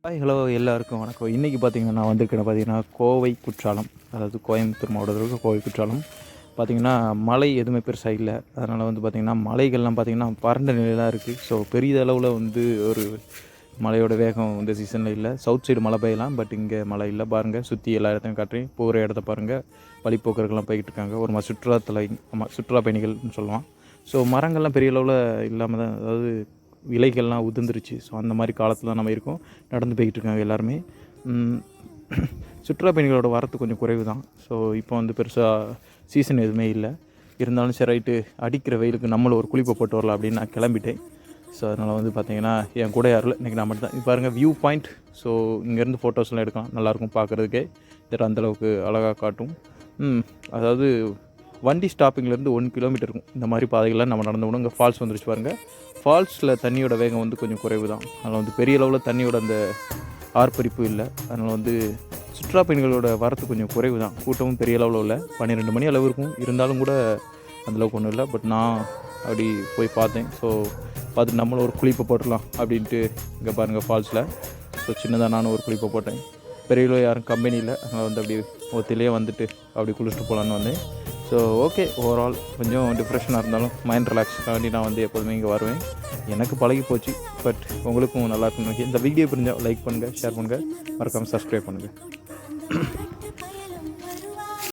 Hi hello எல்லாருக்கும் வணக்கம். இன்றைக்கி பார்த்தீங்கன்னா நான் வந்திருக்கேன் பார்த்தீங்கன்னா கோவை குற்றாலம், அதாவது கோயம்புத்தூர் மாவட்டத்தில் இருக்க கோவை குற்றாலம். பார்த்திங்கன்னா மலை எதுவுமே பெருசாக இல்லை. அதனால் வந்து பார்த்திங்கன்னா மலைகள்லாம் பார்த்திங்கன்னா வறண்ட நிலையில் தான் இருக்குது. ஸோ பெரியதளவில் வந்து ஒரு மழையோட வேகம் இந்த சீசனில் இல்லை. சவுத் சைடு மழை பெய்யலாம், பட் இங்கே மழை இல்லை. பாருங்கள், சுற்றி எல்லா இடத்தையும் காட்டுறேன். போகிற இடத்த பாருங்கள், வழிப்போக்கர்கள்லாம் போய்கிட்டு இருக்காங்க. ஒரு சுற்றுலா பயணிகள்னு சொல்லலாம். ஸோ மரங்கள்லாம் பெரிய அளவில் இல்லாமல் தான், அதாவது இலைகள்லாம் உதிர்ந்துருச்சு. ஸோ அந்த மாதிரி காலத்தில் தான் நம்ம இருக்கோம். நடந்து போய்கிட்டு இருக்காங்க எல்லாருமே. சுற்றுலா பயணிகளோட வரத்து கொஞ்சம் குறைவு தான். ஸோ இப்போ வந்து பெருசாக சீசன் எதுவுமே இல்லை. இருந்தாலும் சரி, ரைட்டு, அடிக்கிற வெயிலுக்கு நம்மளும் ஒரு குளிப்பை போட்டு வரலாம் அப்படின்னு நான் கிளம்பிட்டேன். ஸோ அதனால் வந்து பார்த்திங்கன்னா என் கூட யாரும் இல்லை, இன்றைக்கி நான் மட்டும் தான். இப்போ பாருங்கள் வியூ பாயிண்ட். ஸோ இங்கேருந்து ஃபோட்டோஸ்லாம் எடுக்கலாம், நல்லாயிருக்கும் பார்க்குறதுக்கே. இது அந்தளவுக்கு அழகாக காட்டும். அதாவது வண்டி ஸ்டாப்பிங்லேருந்து 1 கிலோமீட்டர் இருக்கும். இந்த மாதிரி பாதைகள்லாம் நம்ம நடந்து போகணும். இங்கே ஃபால்ஸ் வந்துருச்சு பாருங்கள். ஃபால்ஸில் தண்ணியோட வேகம் வந்து கொஞ்சம் குறைவு தான். அதனால் வந்து பெரிய அளவில் தண்ணியோட அந்த ஆர்ப்பரிப்பு இல்லை. அதனால் வந்து சுற்றுலா பயணிகளோட வரத்து கொஞ்சம் குறைவு தான். கூட்டமும் பெரிய அளவில் இல்லை. 12 மணி அளவு இருக்கும். இருந்தாலும் கூட அந்தளவுக்கு ஒன்றும் இல்லை. பட் நான் அப்படி போய் பார்த்தேன். ஸோ பார்த்துட்டு நம்மளும் ஒரு குளிப்பை போட்டுடலாம் அப்படின்ட்டு இங்கே பாருங்கள் ஃபால்ஸில். ஸோ சின்னதாக நானும் ஒரு குளிப்பை போட்டேன். பெரிய அளவு யாரும் கம்பெனி இல்லை. அதனால் வந்து அப்படி ஒத்திலேயே வந்துட்டு அப்படி குளிச்சுட்டு போகலான்னு வந்தேன். ஸோ ஓகே, ஓவரால் கொஞ்சம் டிப்ரெஷனாக இருந்தாலும் மைண்ட் ரிலாக்ஸ்க்காண்டி நான் வந்து எப்போதுமே இங்கே வருவேன். எனக்கு பழகி போச்சு. பட் உங்களுக்கும் நல்லா இருக்குன்னு நினைக்கிறேன். இந்த வீடியோ புரிஞ்சால் லைக் பண்ணுங்கள், ஷேர் பண்ணுங்கள், மறக்காமல் சப்ஸ்கிரைப் பண்ணுங்கள்.